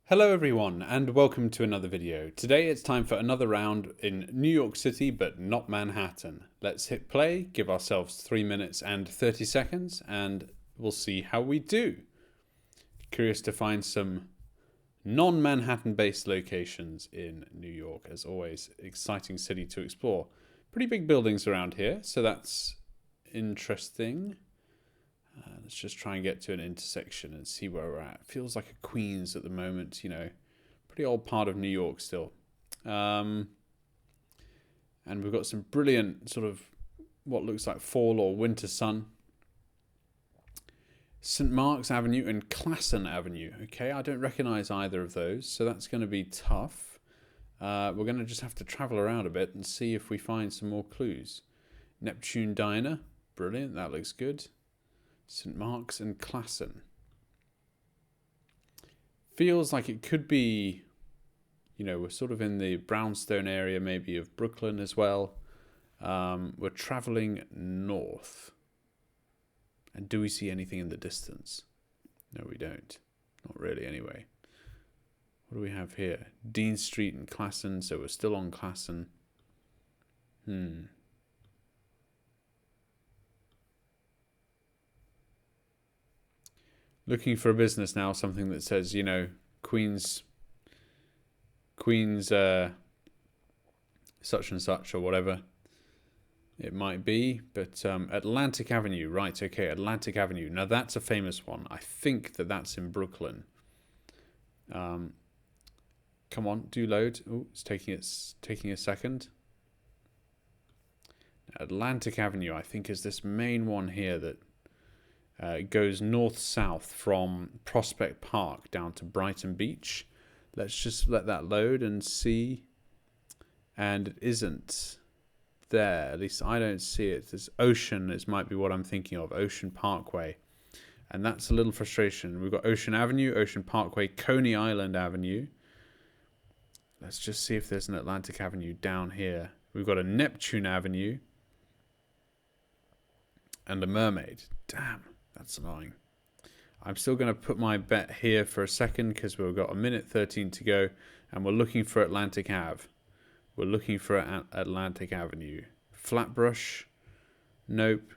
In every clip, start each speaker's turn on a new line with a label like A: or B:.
A: Hello everyone and welcome to another video. Today it's time for another round in New York City but not Manhattan. Let's hit play, give ourselves 3 minutes and 30 seconds and we'll see how we do. Curious to find some non-Manhattan based locations in New York. As always, exciting city to explore. Pretty big buildings around here, so that's interesting. Let's just try and get to an intersection and see where we're at. Feels like a Queens at the moment, you know. Pretty old part of New York still. And we've got some brilliant sort of what looks like fall or winter sun. St. Mark's Avenue and Classen Avenue. Okay, I don't recognize either of those, so that's going to be tough. We're going to just have to travel around a bit and see if we find some more clues. Neptune Diner. Brilliant, that looks good. St. Mark's and Classen. Feels like it could be, you know, we're sort of in the brownstone area maybe of Brooklyn as well. We're traveling north. And do we see anything in the distance? No, we don't. Not really anyway. What do we have here? Dean Street and Classen, so we're still on Classen. Looking for a business now, something that says, you know, Queens such and such or whatever it might be. But Atlantic Avenue, right, okay, Atlantic Avenue. Now that's a famous one. I think that's in Brooklyn. Come on, do load. Oh, it's taking a second. Atlantic Avenue, I think, is this main one here that it goes north-south from Prospect Park down to Brighton Beach. Let's just let that load and see. And it isn't there. At least I don't see it. There's Ocean. This might be what I'm thinking of. Ocean Parkway. And that's a little frustration. We've got Ocean Avenue, Ocean Parkway, Coney Island Avenue. Let's just see if there's an Atlantic Avenue down here. We've got a Neptune Avenue. And a Mermaid. Damn. That's annoying. I'm still going to put my bet here for a second because we've got 1:13 to go and we're looking for Atlantic Ave. We're looking for Atlantic Avenue. Flatbush. Nope.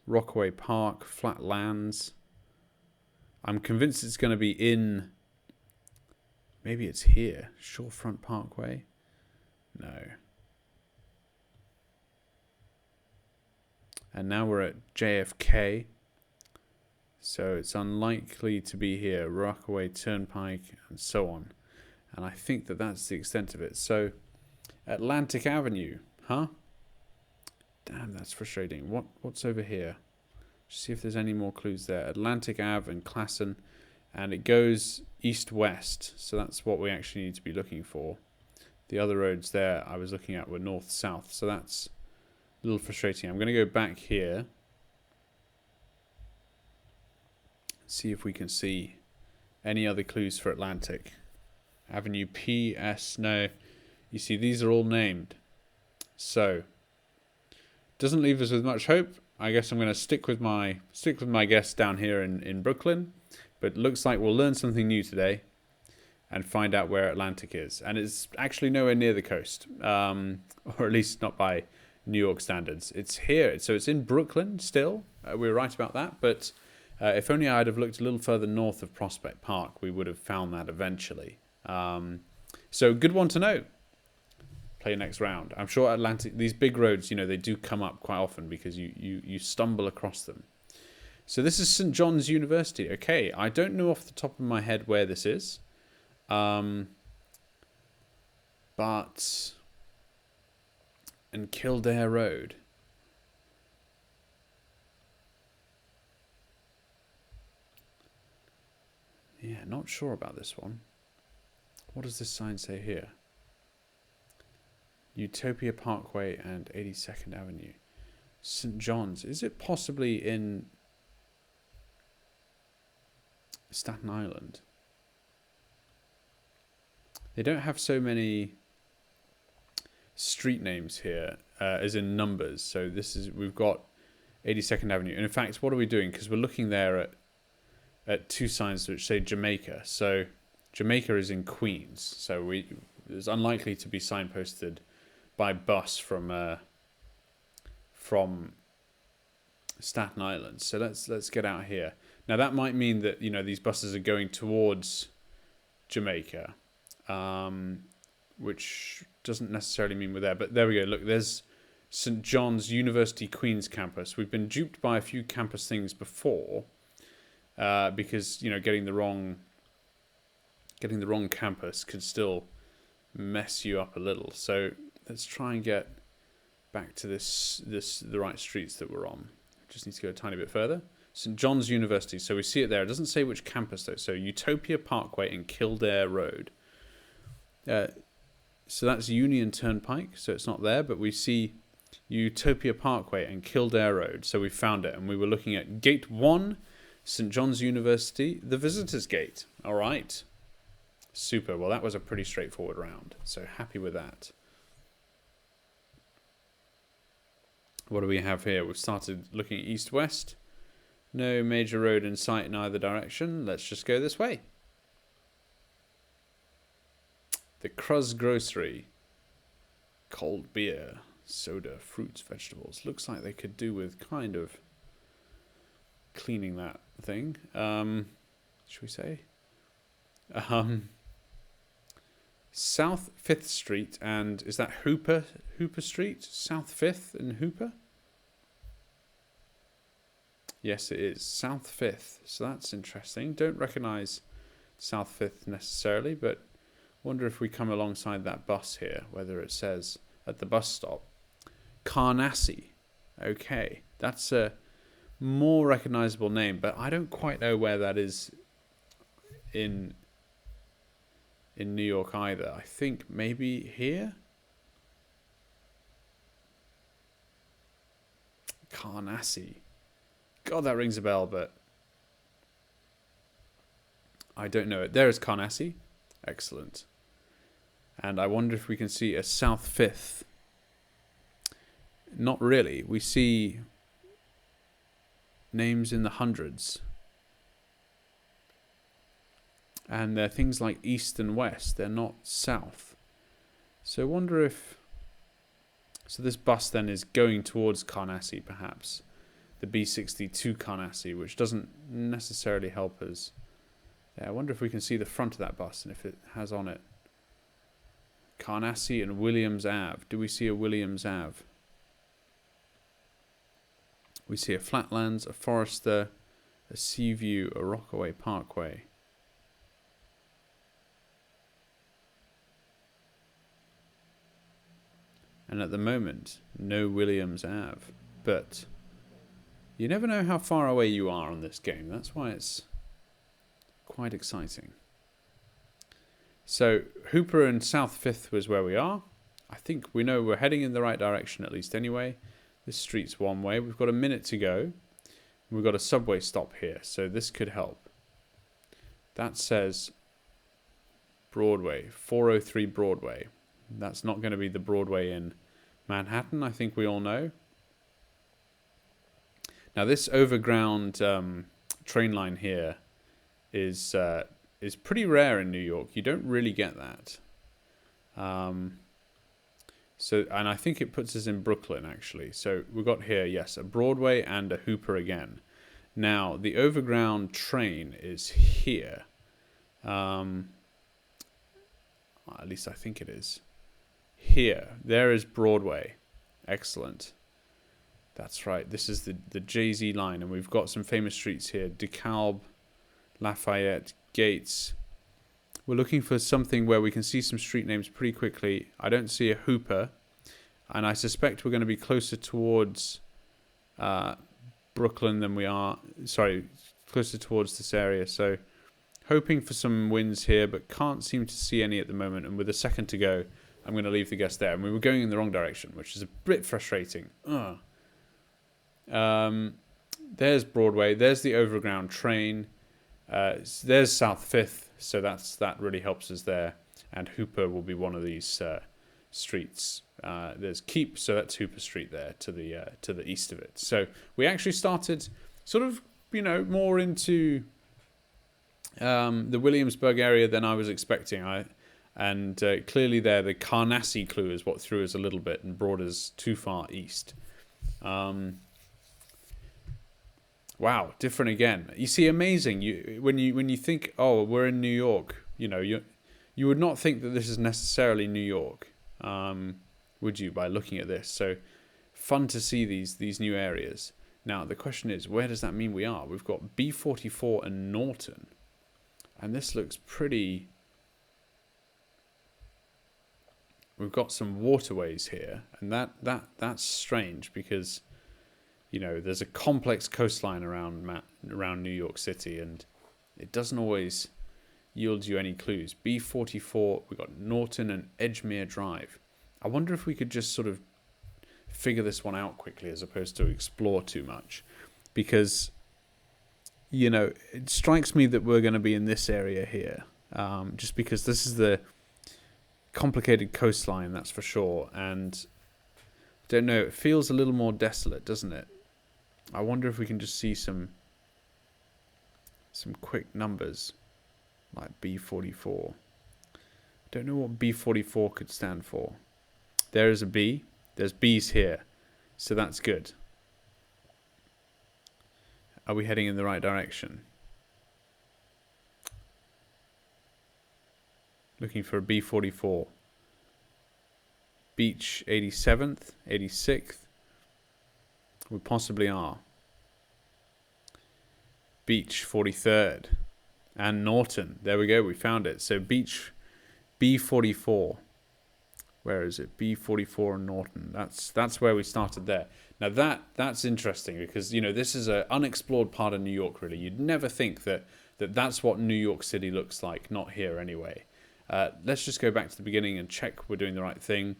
A: Rockaway Park. Flatlands. I'm convinced it's going to be in... Maybe it's here. Shorefront Parkway. No. And now we're at JFK. So it's unlikely to be here. Rockaway Turnpike and so on. And I think that's the extent of it. So Atlantic Avenue, huh? Damn, that's frustrating. What's over here? Just see if there's any more clues there. Atlantic Ave and Classen. And it goes east-west. So that's what we actually need to be looking for. The other roads there I was looking at were north-south. So that's a little frustrating. I'm going to go back here. See if we can see any other clues for Atlantic. Avenue P, S, no. You see, these are all named. So, doesn't leave us with much hope. I guess I'm going to stick with my guess down here in Brooklyn. But looks like we'll learn something new today and find out where Atlantic is. And it's actually nowhere near the coast. Or at least not by New York standards. It's here. So it's in Brooklyn still. We're right about that. But... if only I'd have looked a little further north of Prospect Park, we would have found that eventually. So good one to know. Play next round. I'm sure Atlantic, these big roads, you know, they do come up quite often because you stumble across them. So this is St. John's University. Okay, I don't know off the top of my head where this is. But... And Kildare Road. Yeah, not sure about this one. What does this sign say here? Utopia Parkway and 82nd Avenue. St. John's. Is it possibly in Staten Island? They don't have so many street names here, as in numbers. So we've got 82nd Avenue. And in fact, what are we doing? Because we're looking there at two signs which say Jamaica. So Jamaica is in Queens, so it's unlikely to be signposted by bus from Staten Island. So let's get out here. Now that might mean that these buses are going towards Jamaica, which doesn't necessarily mean we're there. But there we go. Look, there's St. John's University Queens campus. We've been duped by a few campus things before, because getting the wrong campus could still mess you up a little. So let's try and get back to the right streets that we're on. Just need to go a tiny bit further. St. John's University. So we see it there. It doesn't say which campus though. So Utopia Parkway and Kildare Road. So that's Union Turnpike. So it's not there, but we see Utopia Parkway and Kildare Road. So we found it, and we were looking at Gate 1, St. John's University, the Visitors Gate. All right. Super. Well, that was a pretty straightforward round. So happy with that. What do we have here? We've started looking east-west. No major road in sight in either direction. Let's just go this way. The Cruz Grocery. Cold beer, soda, fruits, vegetables. Looks like they could do with kind of cleaning that thing. Should we say? South 5th Street, and is that Hooper Street? South 5th and Hooper? Yes, it is. South 5th. So that's interesting. Don't recognise South 5th necessarily, but wonder if we come alongside that bus here, whether it says at the bus stop, Carnassie. Okay, that's a more recognisable name, but I don't quite know where that is in New York either. I think maybe here? Carnassie. God, that rings a bell, but I don't know it. There is Carnassie. Excellent. And I wonder if we can see a South 5th. Not really. We see names in the hundreds. And they're things like east and west. They're not south. So I wonder if... So this bus then is going towards Carnassie, perhaps. The B62 Carnassie, which doesn't necessarily help us. Yeah, I wonder if we can see the front of that bus and if it has on it Carnassie and Williams Ave. Do we see a Williams Ave? We see a Flatlands, a Forester, a Seaview, a Rockaway Parkway. And at the moment, no Williams Ave. But you never know how far away you are on this game. That's why it's quite exciting. So Hooper and South 5th was where we are. I think we know we're heading in the right direction at least anyway. This street's one way. We've got a minute to go. We've got a subway stop here, so this could help. That says Broadway, 403 Broadway. That's not going to be the Broadway in Manhattan, I think we all know. Now this overground train line here is pretty rare in New York. You don't really get that. So, and I think it puts us in Brooklyn actually. So we've got here, yes, a Broadway and a Hooper again. Now the overground train is here. At least I think it is. Here, there is Broadway. Excellent. That's right. This is the Jay-Z line, and we've got some famous streets here: DeKalb, Lafayette, Gates. We're looking for something where we can see some street names pretty quickly. I don't see a Hooper, and I suspect we're going to be closer towards Brooklyn than we are. Sorry, closer towards this area. So, hoping for some wins here, but can't seem to see any at the moment. And with a second to go, I'm going to leave the guess there. And we were going in the wrong direction, which is a bit frustrating. There's Broadway. There's the overground train. There's South 5th, so that really helps us there. And Hooper will be one of these streets. There's Keep, so that's Hooper Street there to the east of it. So we actually started sort of more into the Williamsburg area than I was expecting. Clearly there, the Carnassy clue is what threw us a little bit and brought us too far east. Wow, different again. You see, amazing. When you think, oh, we're in New York, you would not think that this is necessarily New York, would you, by looking at this? So fun to see these new areas. Now the question is, where does that mean we are? We've got B44 and Norton, and this looks pretty. We've got some waterways here, and that's strange because, there's a complex coastline around New York City, and it doesn't always yield you any clues. B44, we've got Norton and Edgemere Drive. I wonder if we could just sort of figure this one out quickly as opposed to explore too much, because, it strikes me that we're going to be in this area here, just because this is the complicated coastline, that's for sure, and I don't know, it feels a little more desolate, doesn't it? I wonder if we can just see some quick numbers like B44. Don't know what B44 could stand for. There is a B. There's B's here, so that's good. Are we heading in the right direction? Looking for a B44. Beach 87th, 86th. We possibly are. Beach 43rd. And Norton. There we go, we found it. So Beach B44. Where is it? B44 and Norton. That's where we started there. Now that's interesting because, this is an unexplored part of New York, really. You'd never think that's what New York City looks like, not here anyway. Let's just go back to the beginning and check we're doing the right thing.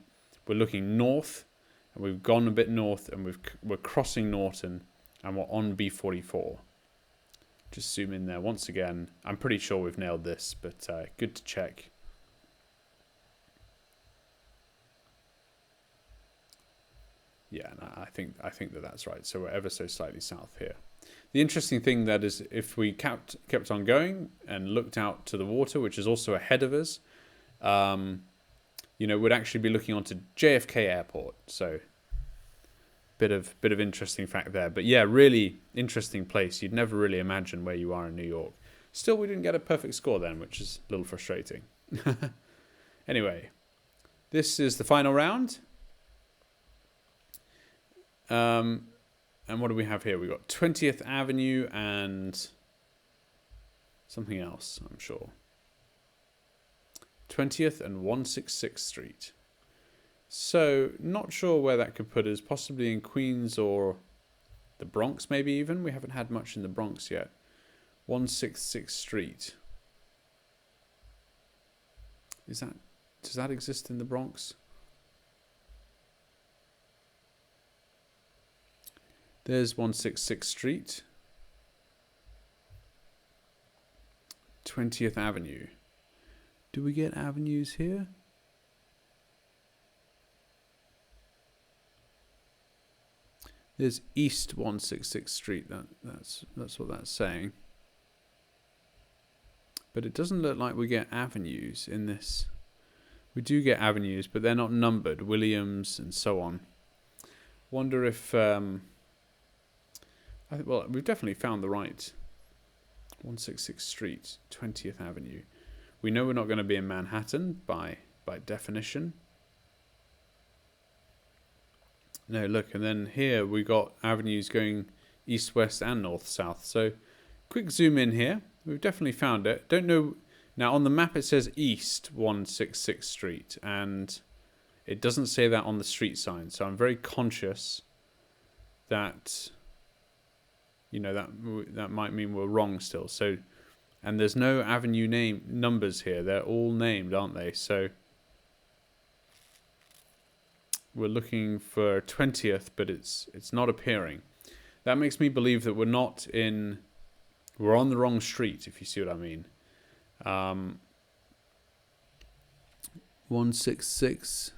A: We're looking north, and we've gone a bit north, and we're crossing Norton, and we're on B44. Just zoom in there once again. I'm pretty sure we've nailed this, but good to check. Yeah, no, I think that's right. So we're ever so slightly south here. The interesting thing that is, if we kept on going and looked out to the water, which is also ahead of us, we'd actually be looking onto JFK Airport. So bit of interesting fact there. But yeah, really interesting place. You'd never really imagine where you are in New York. Still, we didn't get a perfect score then, which is a little frustrating. Anyway, this is the final round. And what do we have here? We've got 20th Avenue and something else, I'm sure. 20th and 166th Street. So, not sure where that could put us. Possibly in Queens or the Bronx, maybe even. We haven't had much in the Bronx yet. 166th Street. Does that exist in the Bronx? There's 166th Street. 20th Avenue. Do we get avenues here? There's East 166th Street. That's what that's saying. But it doesn't look like we get avenues in this. We do get avenues, but they're not numbered. Williams and so on. Wonder if... well, we've definitely found the right 166th Street, 20th Avenue. We know we're not going to be in Manhattan by definition. No, look, and then here we got avenues going east, west, and north, south. So, quick zoom in here. We've definitely found it. Don't know. Now, on the map, it says East 166th Street, and it doesn't say that on the street sign. So, I'm very conscious that, that might mean we're wrong still. So, and there's no avenue name numbers here. They're all named, aren't they? So, we're looking for 20th, but it's not appearing. That makes me believe that we're on the wrong street, if you see what I mean. 166.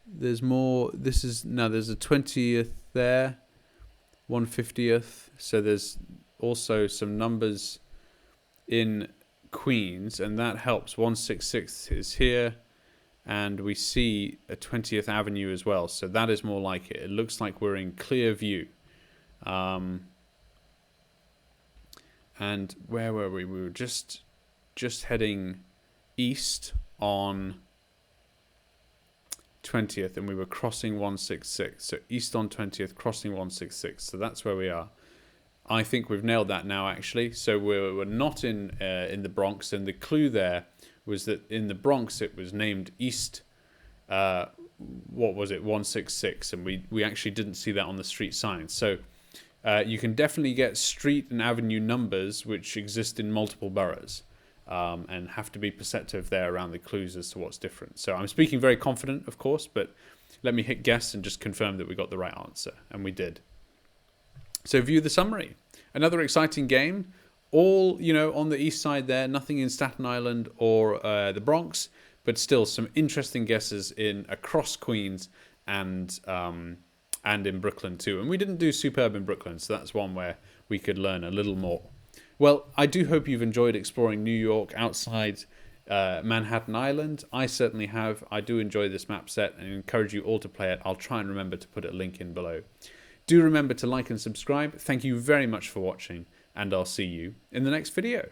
A: There's more. There's a 20th there, 150th. So there's also some numbers in Queens, and that helps. 166th is here, and we see a 20th Avenue as well, so that is more like it. It looks like we're in clear view. And where were we? We were just heading east on 20th, and we were crossing 166. So east on 20th, crossing 166. So that's where we are. I think we've nailed that now, actually. So we're not in the Bronx, and the clue there was that in the Bronx it was named East. What was it? 166, and we actually didn't see that on the street signs. So you can definitely get street and avenue numbers which exist in multiple boroughs, and have to be perceptive there around the clues as to what's different. So I'm speaking very confident, of course, but let me hit guess and just confirm that we got the right answer, and we did. So view the summary. Another exciting game, all on the east side there, nothing in Staten Island or the Bronx, but still some interesting guesses across Queens and in Brooklyn too. And we didn't do superb in Brooklyn, so that's one where we could learn a little more. Well, I do hope you've enjoyed exploring New York outside Manhattan Island. I certainly have. I do enjoy this map set and encourage you all to play it. I'll try and remember to put a link in below. Do remember to like and subscribe. Thank you very much for watching, and I'll see you in the next video.